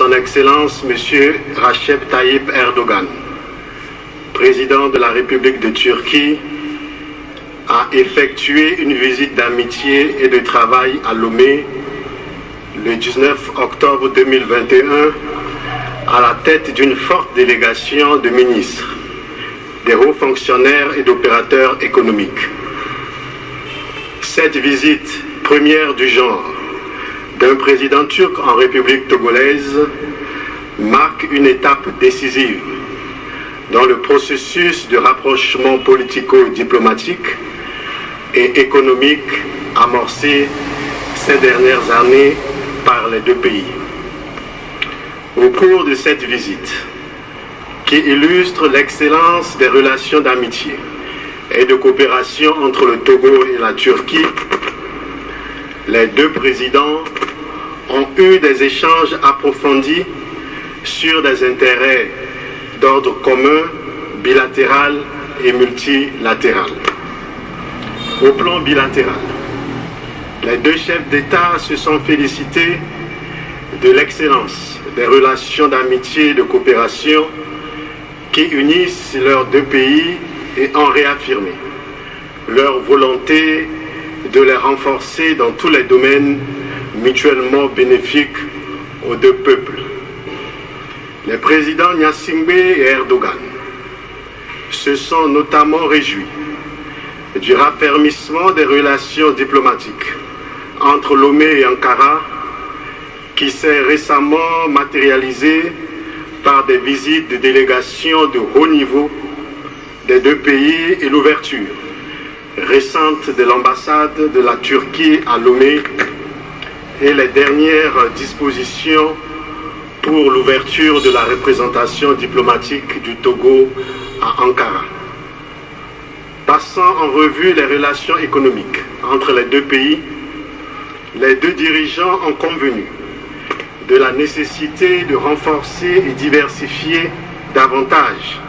Son Excellence M. Recep Tayyip Erdogan, président de la République de Turquie, a effectué une visite d'amitié et de travail à Lomé le 19 octobre 2021 à la tête d'une forte délégation de ministres, des hauts fonctionnaires et d'opérateurs économiques. Cette visite, première du genre d'un président turc en République togolaise, marque une étape décisive dans le processus de rapprochement politico-diplomatique et économique amorcé ces dernières années par les deux pays. Au cours de cette visite, qui illustre l'excellence des relations d'amitié et de coopération entre le Togo et la Turquie, les deux présidents ont eu des échanges approfondis sur des intérêts d'ordre commun, bilatéral et multilatéral. Au plan bilatéral, les deux chefs d'État se sont félicités de l'excellence des relations d'amitié et de coopération qui unissent leurs deux pays et ont réaffirmé leur volonté de les renforcer dans tous les domaines mutuellement bénéfiques aux deux peuples. Les présidents Gnassingbé et Erdogan se sont notamment réjouis du raffermissement des relations diplomatiques entre Lomé et Ankara, qui s'est récemment matérialisé par des visites de délégations de haut niveau des deux pays et l'ouverture récente de l'ambassade de la Turquie à Lomé et les dernières dispositions pour l'ouverture de la représentation diplomatique du Togo à Ankara. Passant en revue les relations économiques entre les deux pays, les deux dirigeants ont convenu de la nécessité de renforcer et diversifier davantage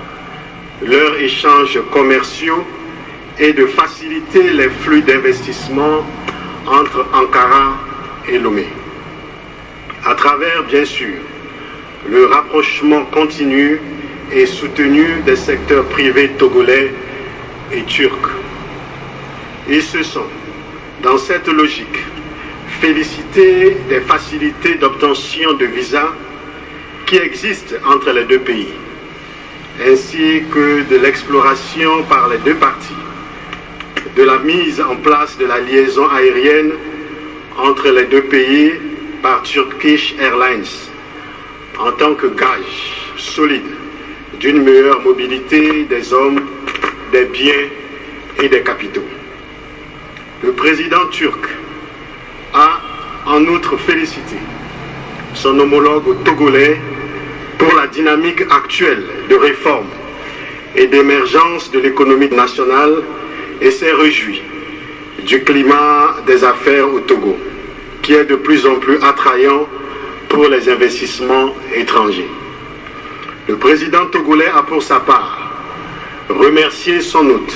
leurs échanges commerciaux et de faciliter les flux d'investissement entre Ankara et Lomé. À travers, bien sûr, le rapprochement continu et soutenu des secteurs privés togolais et turcs. Ils se sont, dans cette logique, félicités des facilités d'obtention de visas qui existent entre les deux pays, ainsi que de l'exploration par les deux parties de la mise en place de la liaison aérienne entre les deux pays par Turkish Airlines en tant que gage solide d'une meilleure mobilité des hommes, des biens et des capitaux. Le président turc a en outre félicité son homologue togolais pour la dynamique actuelle de réforme et d'émergence de l'économie nationale et s'est réjoui du climat des affaires au Togo, qui est de plus en plus attrayant pour les investissements étrangers. Le président togolais a pour sa part remercié son hôte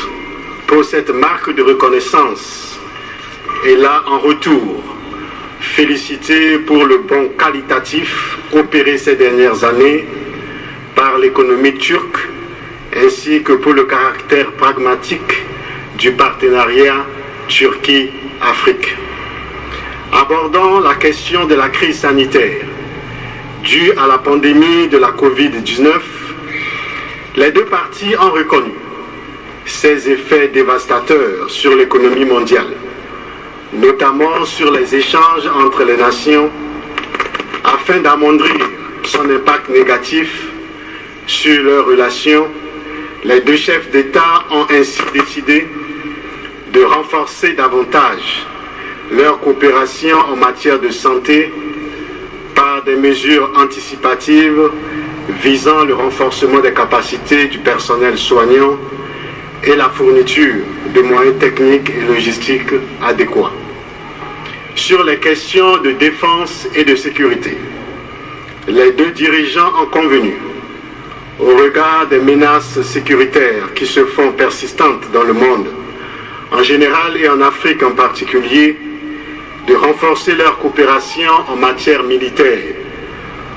pour cette marque de reconnaissance et l'a en retour félicité pour le bond qualitatif opéré ces dernières années par l'économie turque ainsi que pour le caractère pragmatique du partenariat Turquie-Afrique. Abordant la question de la crise sanitaire due à la pandémie de la Covid-19, les deux parties ont reconnu ses effets dévastateurs sur l'économie mondiale, notamment sur les échanges entre les nations, afin d'amoindrir son impact négatif sur leurs relations. Les deux chefs d'État ont ainsi décidé de renforcer davantage leur coopération en matière de santé par des mesures anticipatives visant le renforcement des capacités du personnel soignant et la fourniture de moyens techniques et logistiques adéquats. Sur les questions de défense et de sécurité, les deux dirigeants ont convenu, au regard des menaces sécuritaires qui se font persistantes dans le monde, en général et en Afrique en particulier, de renforcer leur coopération en matière militaire,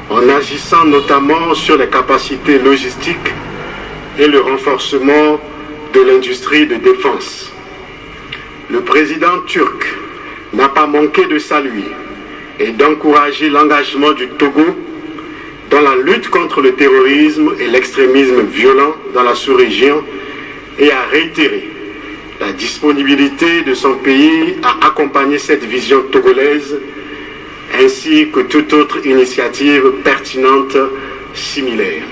en agissant notamment sur les capacités logistiques et le renforcement de l'industrie de défense. Le président turc n'a pas manqué de saluer et d'encourager l'engagement du Togo dans la lutte contre le terrorisme et l'extrémisme violent dans la sous-région et a réitéré la disponibilité de son pays à accompagner cette vision togolaise ainsi que toute autre initiative pertinente similaire.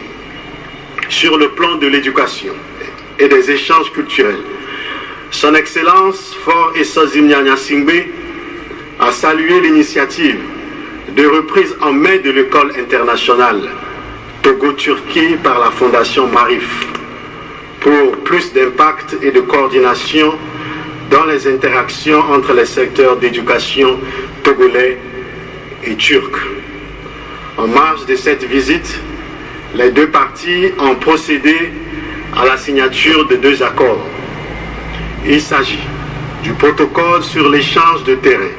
Sur le plan de l'éducation et des échanges culturels, Son Excellence Faure Essozi Gnagna-Singbe a salué l'initiative de reprise en mai de l'école internationale Togo-Turquie par la Fondation Marif pour plus d'impact et de coordination dans les interactions entre les secteurs d'éducation togolais et turcs. En marge de cette visite, les deux parties ont procédé à la signature de 2 accords. Il s'agit du protocole sur l'échange de terrain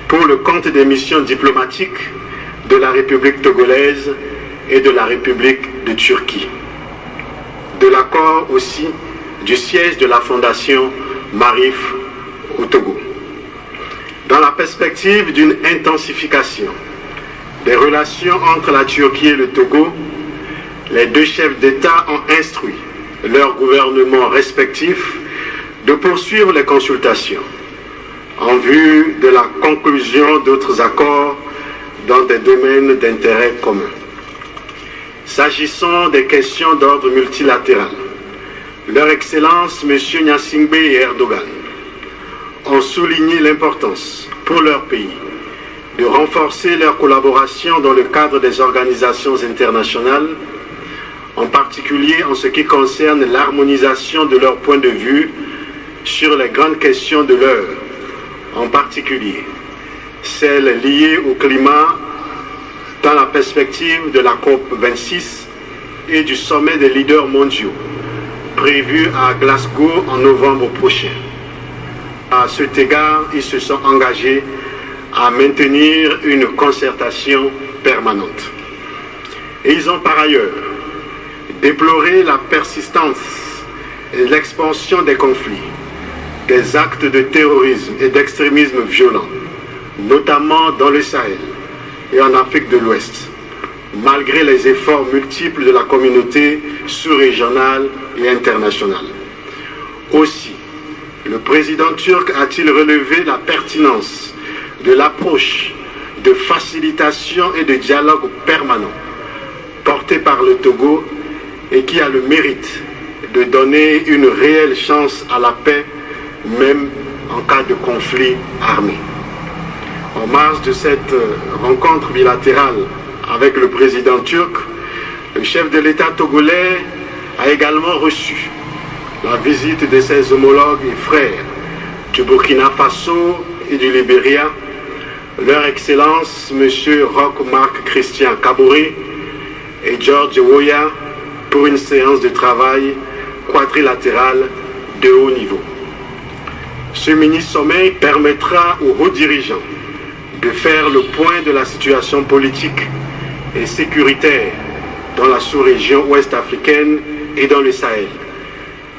pour le compte des missions diplomatiques de la République togolaise et de la République de Turquie. De l'accord aussi du siège de la Fondation Marif au Togo. Dans la perspective d'une intensification des relations entre la Turquie et le Togo, les 2 chefs d'État ont instruit leurs gouvernements respectifs de poursuivre les consultations en vue de la conclusion d'autres accords dans des domaines d'intérêt commun. S'agissant des questions d'ordre multilatéral, Leur Excellence M. Gnassingbé et Erdogan ont souligné l'importance pour leur pays de renforcer leur collaboration dans le cadre des organisations internationales, en particulier en ce qui concerne l'harmonisation de leur point de vue sur les grandes questions de l'heure, en particulier celles liées au climat dans la perspective de la COP26 et du sommet des leaders mondiaux prévu à Glasgow en novembre prochain. À cet égard, ils se sont engagés à maintenir une concertation permanente. Et ils ont par ailleurs déploré la persistance et l'expansion des conflits, des actes de terrorisme et d'extrémisme violent, notamment dans le Sahel et en Afrique de l'Ouest, malgré les efforts multiples de la communauté sous-régionale et internationale. Aussi, le président turc a-t-il relevé la pertinence de l'approche de facilitation et de dialogue permanent portée par le Togo et qui a le mérite de donner une réelle chance à la paix, même en cas de conflit armé. En marge de cette rencontre bilatérale avec le président turc, le chef de l'État togolais a également reçu la visite de ses homologues et frères du Burkina Faso et du Libéria, Leur Excellence M. Roch Marc Christian Kaboré et George Weah, pour une séance de travail quadrilatérale de haut niveau. Ce mini-sommet permettra aux hauts dirigeants de faire le point de la situation politique et sécuritaire dans la sous-région ouest africaine et dans le Sahel,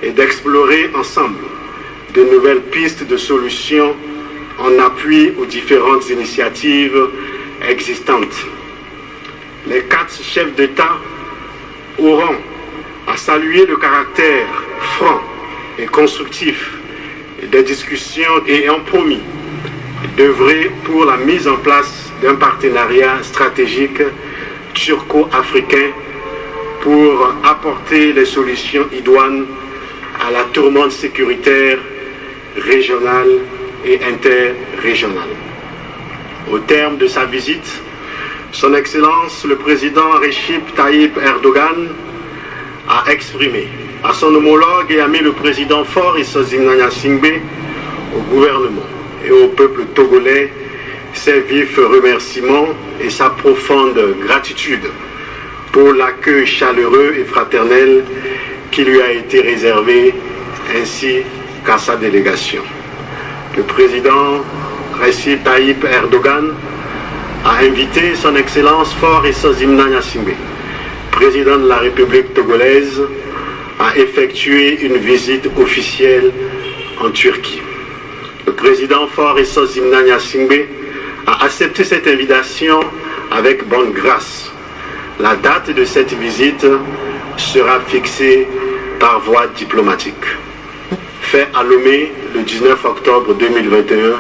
et d'explorer ensemble de nouvelles pistes de solutions en appui aux différentes initiatives existantes. Les 4 chefs d'État auront à saluer le caractère franc et constructif des discussions et ont promis d'œuvrer pour la mise en place d'un partenariat stratégique turco-africain pour apporter les solutions idoines à la tourmente sécuritaire régionale et interrégionale. Au terme de sa visite, Son Excellence le président Recep Tayyip Erdogan a exprimé à son homologue et ami le président Faure Essozi Gnagna-Singbe, au gouvernement et au peuple togolais ses vifs remerciements et sa profonde gratitude pour l'accueil chaleureux et fraternel qui lui a été réservé, ainsi qu'à sa délégation. Le président Recep Tayyip Erdogan a invité son Excellence Faure Essozimna Gnassingbé, président de la République togolaise, à effectuer une visite officielle en Turquie. Le président Faure Essozimna Gnassingbé a accepté cette invitation avec bonne grâce. La date de cette visite sera fixée par voie diplomatique. Fait à Lomé le 19 octobre 2021.